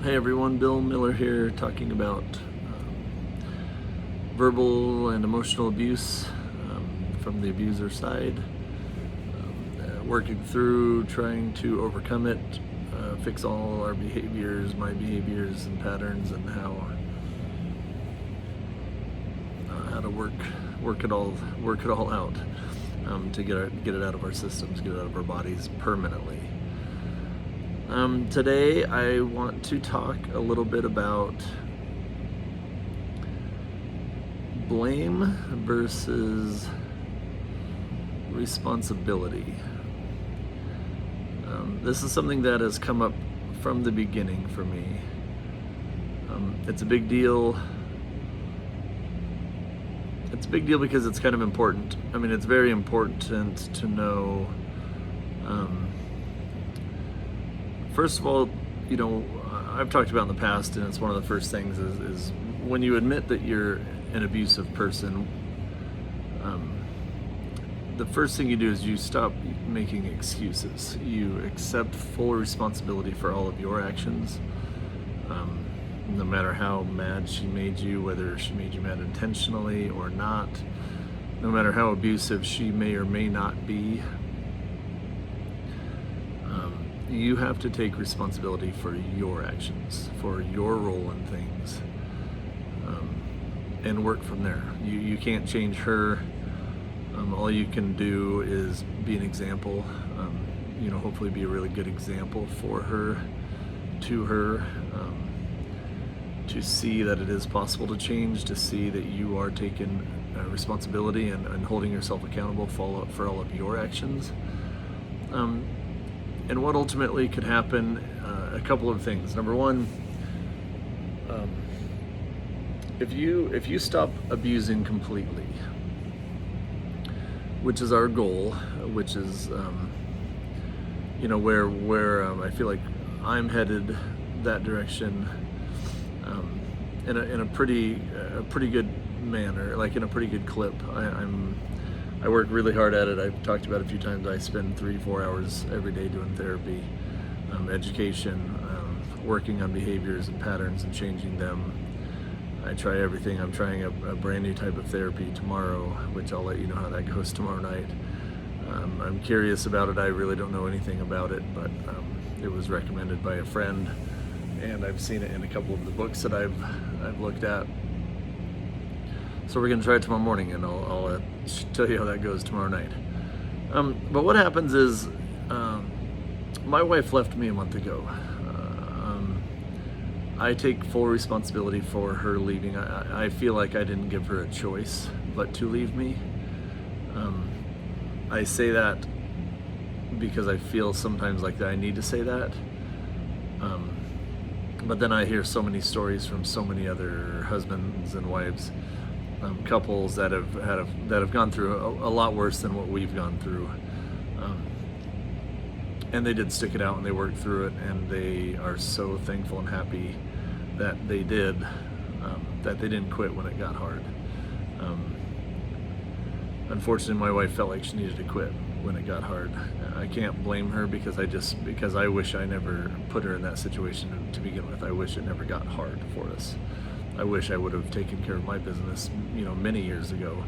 Hey everyone, Bill Miller here, talking about verbal and emotional abuse from the abuser side, working through trying to overcome it, fix all our behaviors, my behaviors and patterns, and how to work it all out to get it out of our systems, get it out of our bodies permanently. Today I want to talk a little bit about blame versus responsibility. This is something that has come up from the beginning for me. It's a big deal. It's a big deal because it's kind of important. I mean, it's very important to know. First of all, I've talked about in the past, and it's one of the first things is when you admit that you're an abusive person, the first thing you do is you stop making excuses. You accept full responsibility for all of your actions, no matter how mad she made you, whether she made you mad intentionally or not, no matter how abusive she may or may not be. You have to take responsibility for your actions, for your role in things, and work from there. You can't change her. All you can do is be an example, hopefully be a really good example for her, to her, to see that it is possible to change, to see that you are taking responsibility and holding yourself accountable for all of your actions. And what ultimately could happen, a couple of things. Number one, if you stop abusing completely, which is our goal, which is where I feel like I'm headed that direction, in a pretty good manner, like in a pretty good clip. I work really hard at it. I've talked about it a few times. I spend 3-4 hours every day doing therapy, education, working on behaviors and patterns and changing them. I try everything. I'm trying a brand new type of therapy tomorrow, which I'll let you know how that goes tomorrow night. I'm curious about it. I really don't know anything about it, but it was recommended by a friend, and I've seen it in a couple of the books that I've looked at. So we're going to try it tomorrow morning, and I'll tell you how that goes tomorrow night. But what happens is, my wife left me a month ago. I take full responsibility for her leaving. I feel like I didn't give her a choice but to leave me. I say that because I feel sometimes like that I need to say that. But then I hear so many stories from so many other husbands and wives, couples that have gone through a lot worse than what we've gone through, and they did stick it out and they worked through it, and they are so thankful and happy that they did, that they didn't quit when it got hard. Unfortunately, my wife felt like she needed to quit when it got hard. I can't blame her because I wish I never put her in that situation to begin with. I wish it never got hard for us. I wish I would have taken care of my business, many years ago,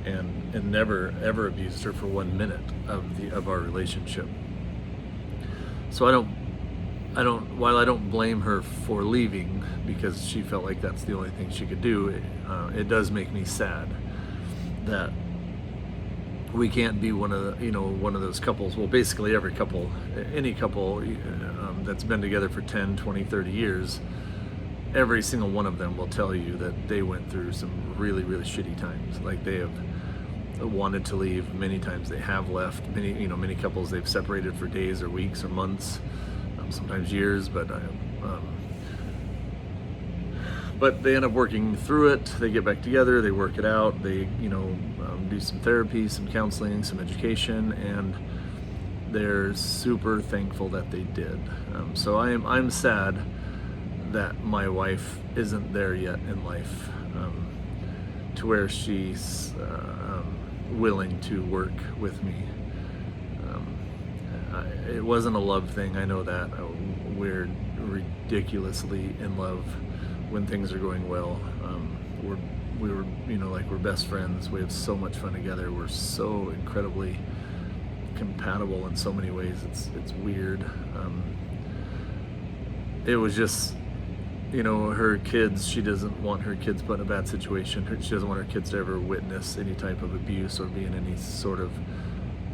and never ever abused her for 1 minute of our relationship. So while I don't blame her for leaving because she felt like that's the only thing she could do, it does make me sad that we can't be one of those couples. Well, basically every couple, any couple that's been together for 10, 20, 30 years, every single one of them will tell you that they went through some really, really shitty times. Like, they have wanted to leave many times. They have left. Many couples, they've separated for days or weeks or months, sometimes years, but they end up working through it. They get back together, they work it out, they do some therapy, some counseling, some education, and they're super thankful that they did. So I'm sad that my wife isn't there yet in life, to where she's willing to work with me. It wasn't a love thing, I know that. We're ridiculously in love when things are going well. We're best friends. We have so much fun together. We're so incredibly compatible in so many ways. It's weird. It was just, her kids, she doesn't want her kids put in a bad situation. She doesn't want her kids to ever witness any type of abuse or be in any sort of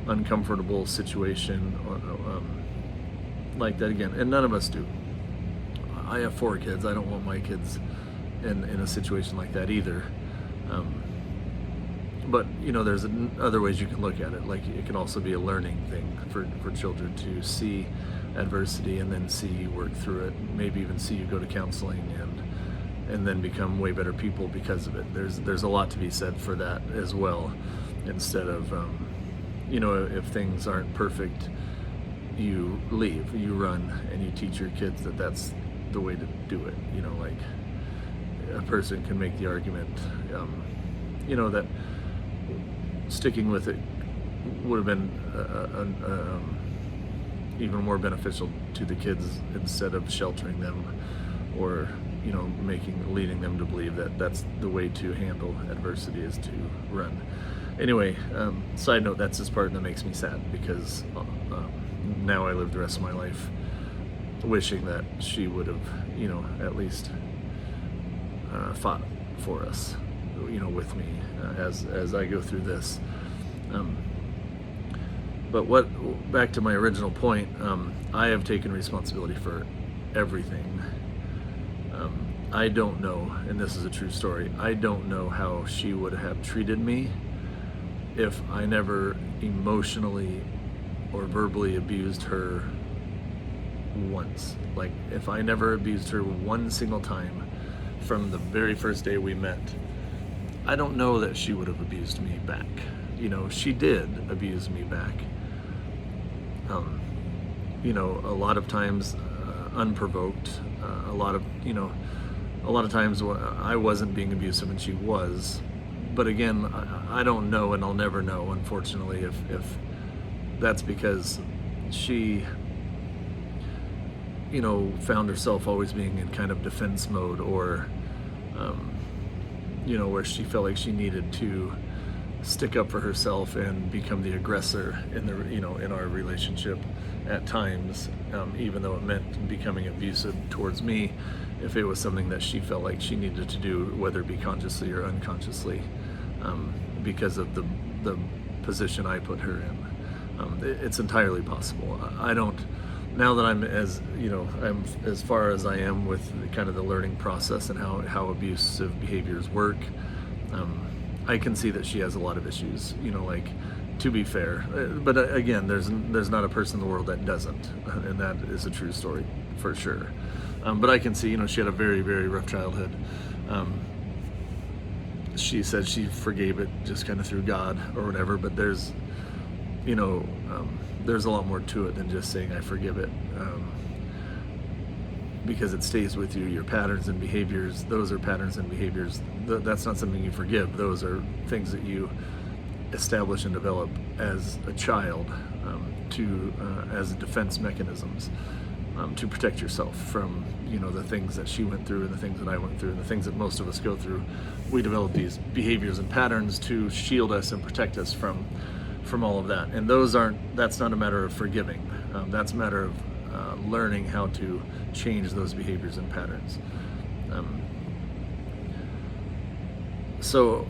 uncomfortable situation like that again. And none of us do. I have 4 kids. I don't want my kids in a situation like that either. But there's other ways you can look at it. Like, it can also be a learning thing for children to see adversity and then see you work through it. Maybe even see you go to counseling and then become way better people because of it. There's a lot to be said for that as well. Instead of if things aren't perfect, you leave, you run, and you teach your kids that that's the way to do it. Like, a person can make the argument that sticking with it would have been even more beneficial to the kids instead of sheltering them or leading them to believe that that's the way to handle adversity is to run. Anyway, side note, that's this part that makes me sad, because now I live the rest of my life wishing that she would have at least fought for us, with me as I go through this. But back to my original point, I have taken responsibility for everything. I don't know, and this is a true story, I don't know how she would have treated me if I never emotionally or verbally abused her once. Like, if I never abused her one single time from the very first day we met, I don't know that she would have abused me back. She did abuse me back. A lot of times unprovoked. A lot of times I wasn't being abusive and she was. But again, I don't know, and I'll never know, unfortunately, if that's because she found herself always being in kind of defense mode, or where she felt like she needed to stick up for herself and become the aggressor in our relationship at times, even though it meant becoming abusive towards me, if it was something that she felt like she needed to do, whether it be consciously or unconsciously, because of the position I put her in. It's entirely possible. I don't, now that I'm as far as I am with kind of the learning process and how abusive behaviors work, I can see that she has a lot of issues, like, to be fair. But again, there's not a person in the world that doesn't, and that is a true story for sure. But I can see, she had a very, very rough childhood. She said she forgave it just kind of through God or whatever, but there's a lot more to it than just saying I forgive it, because it stays with you. Your patterns and behaviors, those are patterns and behaviors. That's not something you forgive. Those are things that you establish and develop as a child, as defense mechanisms, to protect yourself from the things that she went through and the things that I went through and the things that most of us go through. We develop these behaviors and patterns to shield us and protect us from all of that. And that's not a matter of forgiving. That's a matter of learning how to change those behaviors and patterns. So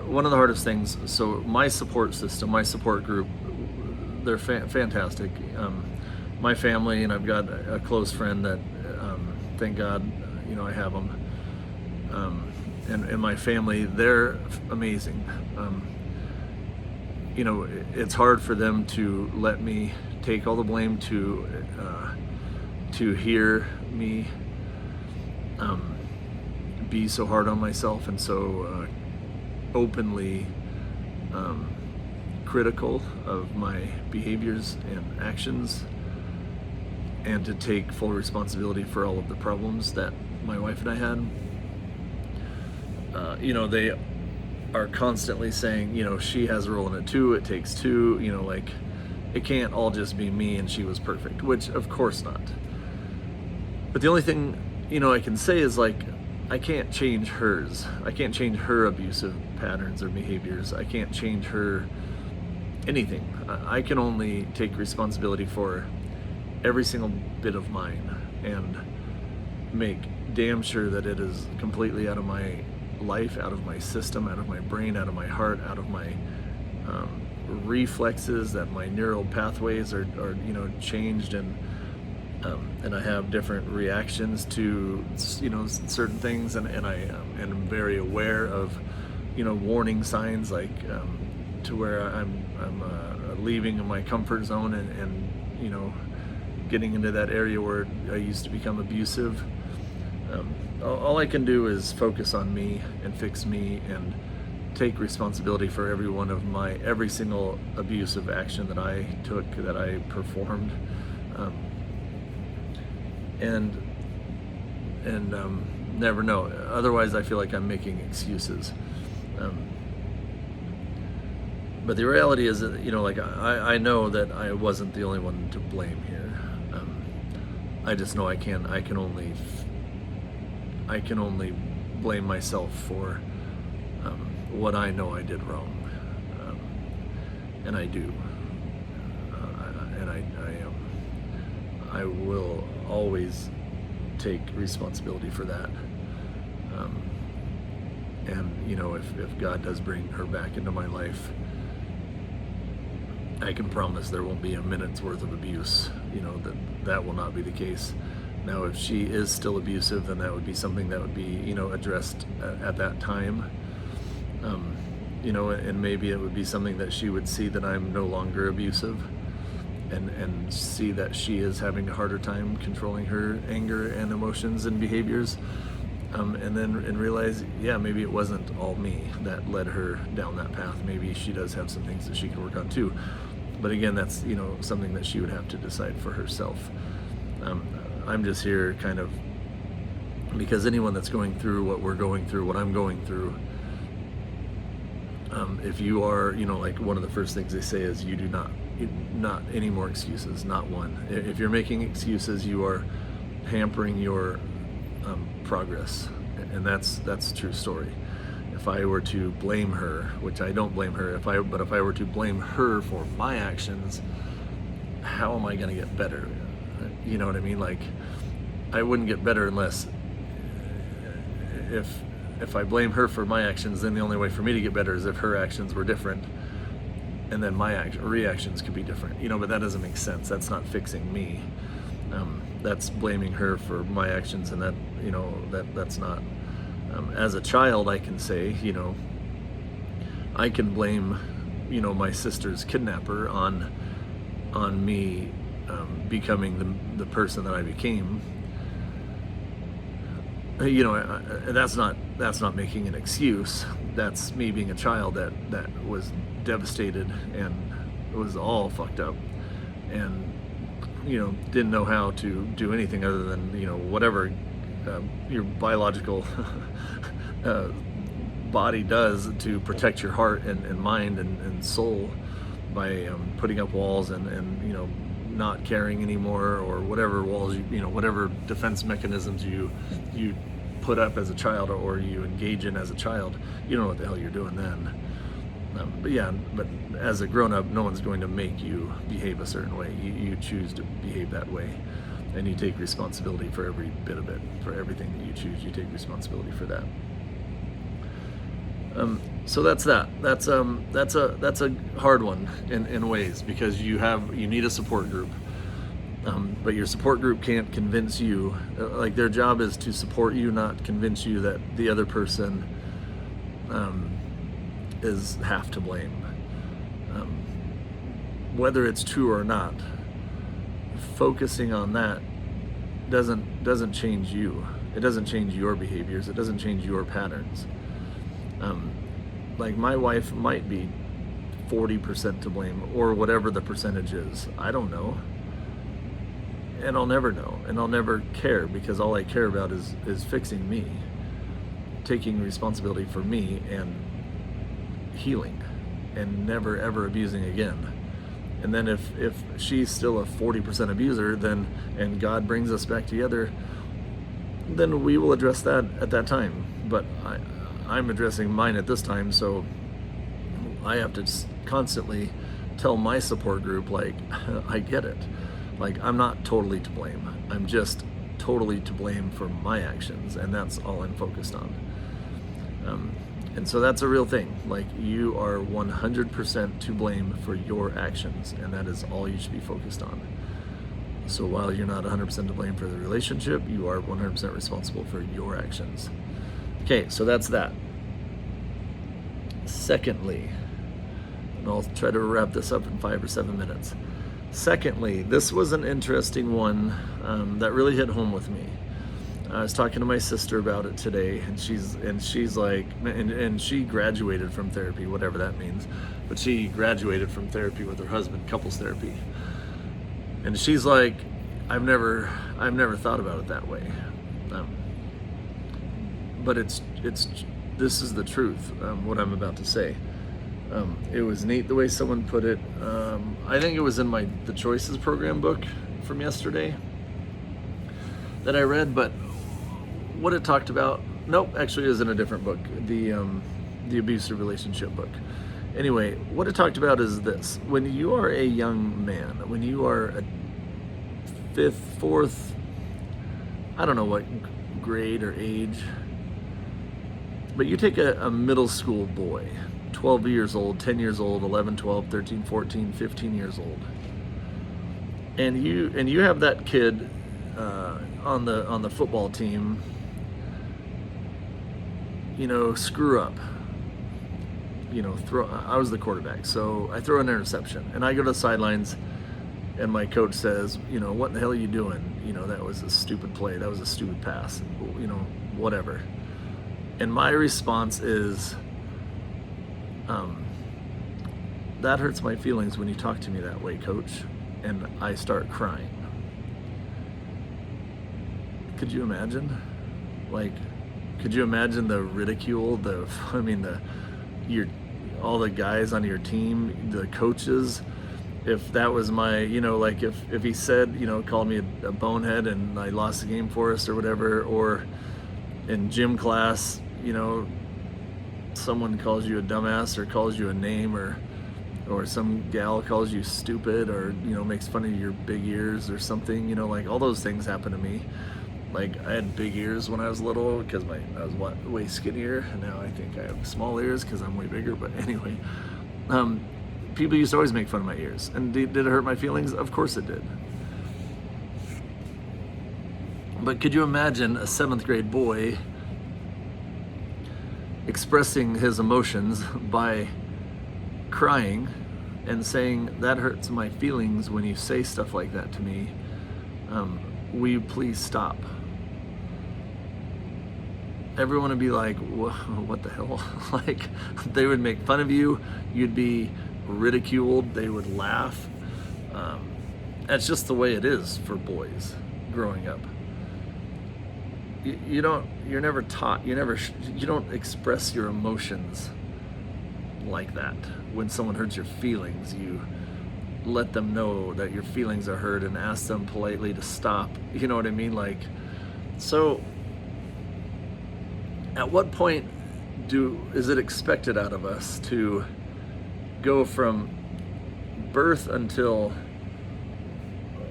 one of the hardest things. So my support system, my support group, they're fantastic. My family, and I've got a close friend that, thank God, I have them. And my family, they're amazing. It's hard for them to let me take all the blame, to hear me be so hard on myself and so openly critical of my behaviors and actions, and to take full responsibility for all of the problems that my wife and I had. They are constantly saying, she has a role in it too, it takes two, it can't all just be me and she was perfect, which of course not. But the only thing, I can say is like, I can't change hers. I can't change her abusive patterns or behaviors. I can't change her anything. I can only take responsibility for every single bit of mine and make damn sure that it is completely out of my life, out of my system, out of my brain, out of my heart, out of my reflexes, that my neural pathways are changed, and I have different reactions to certain things, and I am very aware of warning signs, like to where I'm leaving my comfort zone and getting into that area where I used to become abusive. All I can do is focus on me and fix me and take responsibility for every single abusive action that I took, that I performed, and never know. Otherwise, I feel like I'm making excuses. But the reality is that, I know that I wasn't the only one to blame here. I just know I can only blame myself for what I know I did wrong, and I do, and I will always take responsibility for that. And if God does bring her back into my life, I can promise there won't be a minute's worth of abuse. That will not be the case. Now, if she is still abusive, then that would be something that would be, addressed at that time. And maybe it would be something that she would see that I'm no longer abusive, and see that she is having a harder time controlling her anger and emotions and behaviors. And realize, maybe it wasn't all me that led her down that path. Maybe she does have some things that she can work on too. But again, that's, something that she would have to decide for herself. I'm just here kind of because anyone that's going through what we're going through, what I'm going through, if you are, like one of the first things they say is you do not any more excuses, not one. If you're making excuses, you are hampering your progress, and that's a true story. If I were to blame her, which I don't blame her, if I were to blame her for my actions, how am I going to get better? You know what I mean? Like, I wouldn't get better unless if I blame her for my actions, then the only way for me to get better is if her actions were different, and then my reactions could be different. But that doesn't make sense. That's not fixing me. That's blaming her for my actions, and that's not. As a child, I can say, I can blame, my sister's kidnapper on me becoming the person that I became. That's not making an excuse. That's me being a child that was devastated and was all fucked up, and didn't know how to do anything other than whatever your biological body does to protect your heart and mind and soul by putting up walls and not caring anymore, or whatever walls whatever defense mechanisms you put up as a child, or you engage in as a child. You don't know what the hell you're doing then. But as a grown-up, no one's going to make you behave a certain way. You choose to behave that way, and you take responsibility for every bit of it. For everything that you choose, you take responsibility for that. So that's that. That's a hard one in ways, because you need a support group, but your support group can't convince you. Like, their job is to support you, not convince you that the other person is half to blame. Whether it's true or not, focusing on that doesn't change you. It doesn't change your behaviors. It doesn't change your patterns. Like, my wife might be 40% to blame, or whatever the percentage is. I don't know. And I'll never know. And I'll never care, because all I care about is fixing me, taking responsibility for me, and healing, and never ever abusing again. And then if she's still a 40% abuser, then, and God brings us back together, then we will address that at that time. But I'm addressing mine at this time, so I have to constantly tell my support group, like, I get it. Like, I'm not totally to blame. I'm just totally to blame for my actions, and that's all I'm focused on. And so that's a real thing. Like, you are 100% to blame for your actions, and that is all you should be focused on. So while you're not 100% to blame for the relationship, you are 100% responsible for your actions. Okay, so that's that. Secondly, and I'll try to wrap this up in 5 or 7 minutes. Secondly, this was an interesting one that really hit home with me. I was talking to my sister about it today, and she's like, and she graduated from therapy, whatever that means, but she graduated from therapy with her husband, couples therapy, and she's like, I've never thought about it that way, but this is the truth. What I'm about to say. It was neat the way someone put it. I think it was in the Choices program book from yesterday that I read, but what it talked about, actually it was in a different book, the Abusive relationship book. Anyway, what it talked about is this: when you are a young man, when you are a 5th, 4th, I don't know what grade or age, but you take a middle school boy, 12 years old, 10 years old, 11, 12, 13, 14, 15 years old, and you have that kid on the football team, screw up. I was the quarterback, so I throw an interception, and I go to the sidelines, and my coach says, what in the hell are you doing? That was a stupid play. That was a stupid pass. Whatever. And my response is, that hurts my feelings when you talk to me that way, coach. And I start crying. Could you imagine? Could you imagine the ridicule, all the guys on your team, the coaches, if that was my, if he said, called me a bonehead and I lost the game for us or whatever, or in gym class, someone calls you a dumbass or calls you a name, or some gal calls you stupid, or makes fun of your big ears or something, all those things happen to me. Like, I had big ears when I was little because I was way skinnier, and now I think I have small ears because I'm way bigger. But anyway, people used to always make fun of my ears, and did it hurt my feelings? Of course it did. But could you imagine a 7th grade boy expressing his emotions by crying and saying, that hurts my feelings when you say stuff like that to me, will you please stop? Everyone would be like, what the hell? Like, they would make fun of you, you'd be ridiculed, they would laugh. That's just the way it is for boys growing up. You're never taught, you don't express your emotions like that. When someone hurts your feelings, you let them know that your feelings are hurt and ask them politely to stop. You know what I mean? So at what point is it expected out of us to go from birth until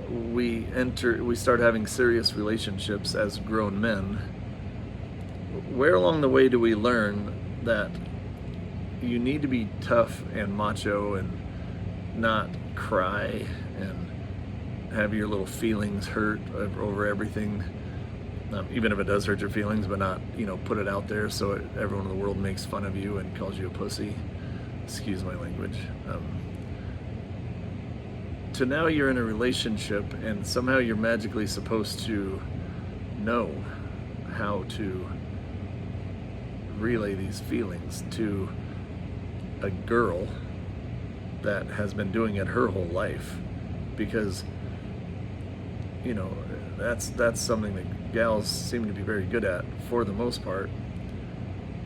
we start having serious relationships as grown men? Where along the way do we learn that you need to be tough and macho and not cry and have your little feelings hurt over everything, even if it does hurt your feelings, but not, put it out there so everyone in the world makes fun of you and calls you a pussy? Excuse my language. To now you're in a relationship and somehow you're magically supposed to know how to relay these feelings to a girl that has been doing it her whole life, because that's something that gals seem to be very good at for the most part,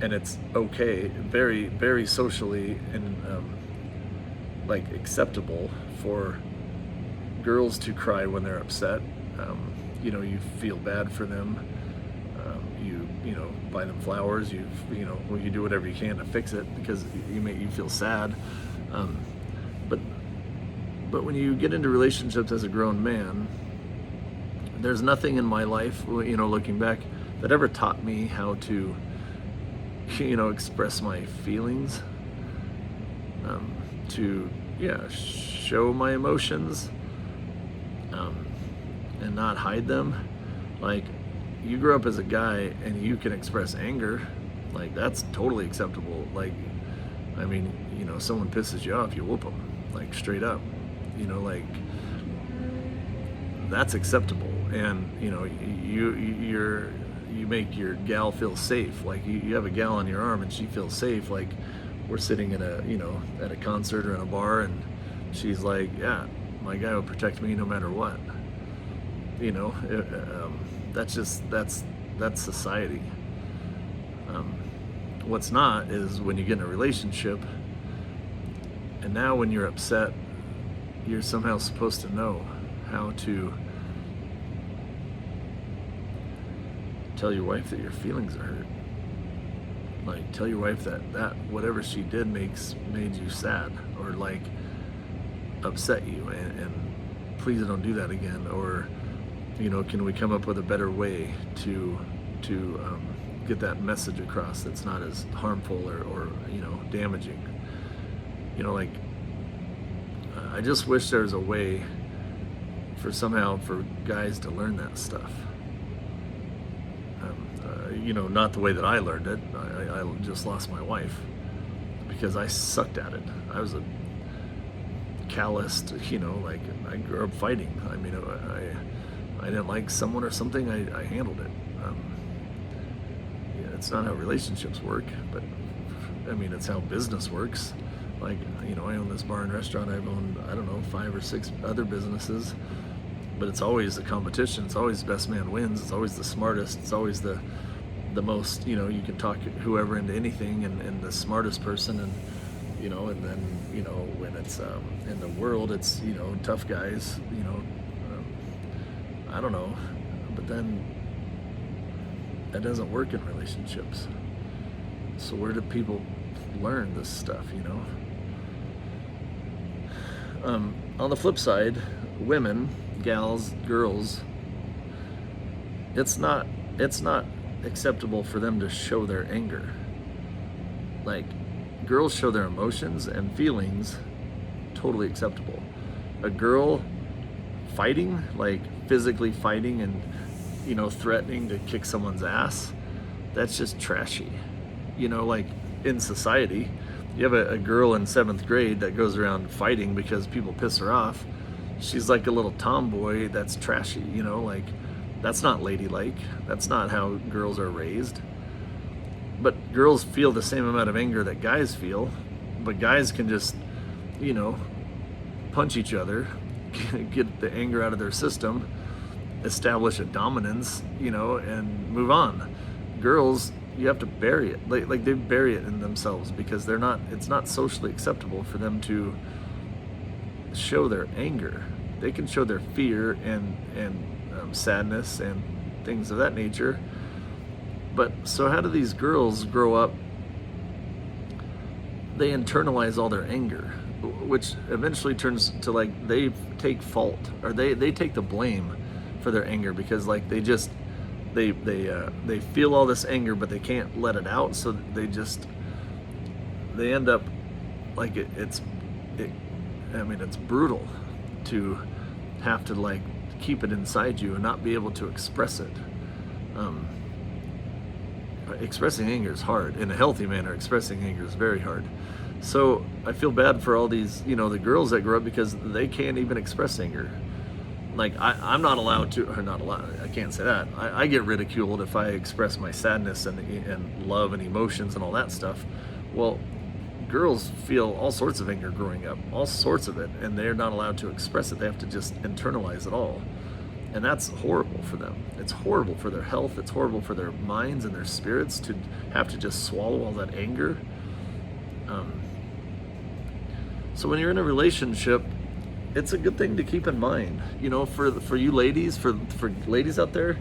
and it's okay, very, very socially and acceptable for girls to cry when they're upset. You feel bad for them. You buy them flowers. You do whatever you can to fix it because you feel sad. But when you get into relationships as a grown man, there's nothing in my life, looking back, that ever taught me how to, express my feelings, to show my emotions, and not hide them. Like, you grow up as a guy and you can express anger, like that's totally acceptable. Like, someone pisses you off, you whoop them, like straight up, like that's acceptable. And you make your gal feel safe. Like you have a gal on your arm and she feels safe. Like we're sitting in at a concert or in a bar and she's like, yeah, my guy will protect me no matter what. That's society. What's not is when you get in a relationship and now when you're upset, you're somehow supposed to know how to tell your wife that your feelings are hurt. Like, tell your wife that whatever she did made you sad, or like upset you, and please don't do that again. Or, can we come up with a better way to get that message across that's not as harmful or damaging. I just wish there was a way for guys to learn that stuff. Not the way that I learned it. I just lost my wife because I sucked at it. I was a calloused, I grew up fighting. I didn't like someone or something, I handled it. It's not how relationships work, but it's how business works. Like, I own this bar and restaurant. I've owned, 5 or 6 other businesses, but it's always a competition. It's always the best man wins. It's always the smartest. It's always the most, you can talk whoever into anything, and the smartest person, and and then, when it's in the world, it's, tough guys, I don't know, but then that doesn't work in relationships. So where do people learn this stuff, On the flip side, women, gals, girls, it's not acceptable for them to show their anger. Like, girls show their emotions and feelings, totally acceptable. A girl fighting, like physically fighting and threatening to kick someone's ass, that's just trashy. Like in society, you have a girl in 7th grade that goes around fighting because people piss her off. She's like a little tomboy. That's trashy. Like, that's not ladylike. That's not how girls are raised. But girls feel the same amount of anger that guys feel, but guys can just punch each other, get the anger out of their system, establish a dominance, and move on. Girls, you have to bury it. Like they bury it in themselves because it's not socially acceptable for them to show their anger. They can show their fear and sadness and things of that nature. But so how do these girls grow up? They internalize all their anger, which eventually turns to like they take fault, or they take the blame for their anger, because like they feel all this anger but they can't let it out, so they end up like it's brutal to have to like keep it inside you and not be able to express it. Expressing anger is hard. In a healthy manner, expressing anger is very hard. So I feel bad for all these, the girls that grow up because they can't even express anger. Like I'm not allowed to, or not allowed, I can't say that. I get ridiculed if I express my sadness and love and emotions and all that stuff. Well, girls feel all sorts of anger growing up, all sorts of it, and they're not allowed to express it. They have to just internalize it all. And that's horrible for them. It's horrible for their health. It's horrible for their minds and their spirits to have to just swallow all that anger. So when you're in a relationship, it's a good thing to keep in mind, you know, for you ladies, for ladies out there,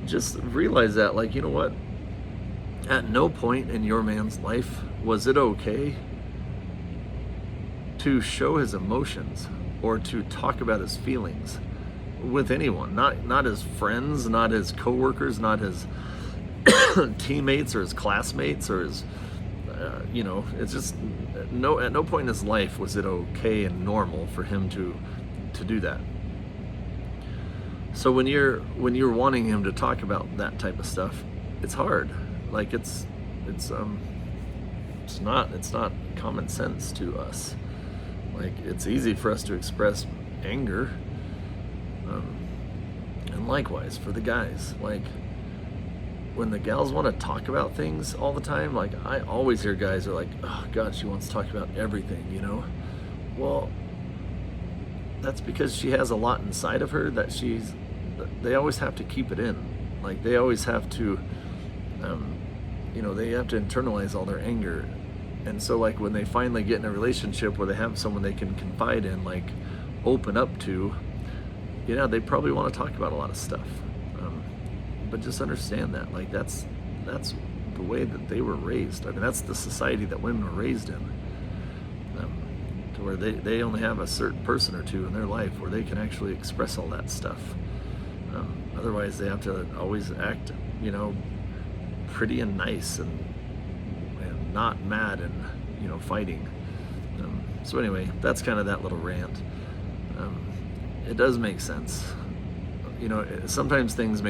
just realize that, like, you know what? At no point in your man's life was it okay to show his emotions or to talk about his feelings with anyone, not his friends, not his coworkers, not his teammates or his classmates or his you know, it's just at no point in his life was it okay and normal for him to do that. So when you're wanting him to talk about that type of stuff, it's hard. Like it's not common sense to us. Like, it's easy for us to express anger, and likewise for the guys. Like, when the gals want to talk about things all the time, like, I always hear guys are like, oh God, she wants to talk about everything, you know? Well, that's because she has a lot inside of her that they always have to keep it in. Like, they always have to, you know, they have to internalize all their anger. And so, like, when they finally get in a relationship where they have someone they can confide in, like, open up to, yeah, they probably want to talk about a lot of stuff. But just understand that, like, that's the way that they were raised. I mean, that's the society that women were raised in, to where they only have a certain person or two in their life where they can actually express all that stuff. Otherwise, they have to always act, you know, pretty and nice and not mad and, you know, fighting. So anyway, that's kind of that little rant. It does make sense. You know, sometimes things make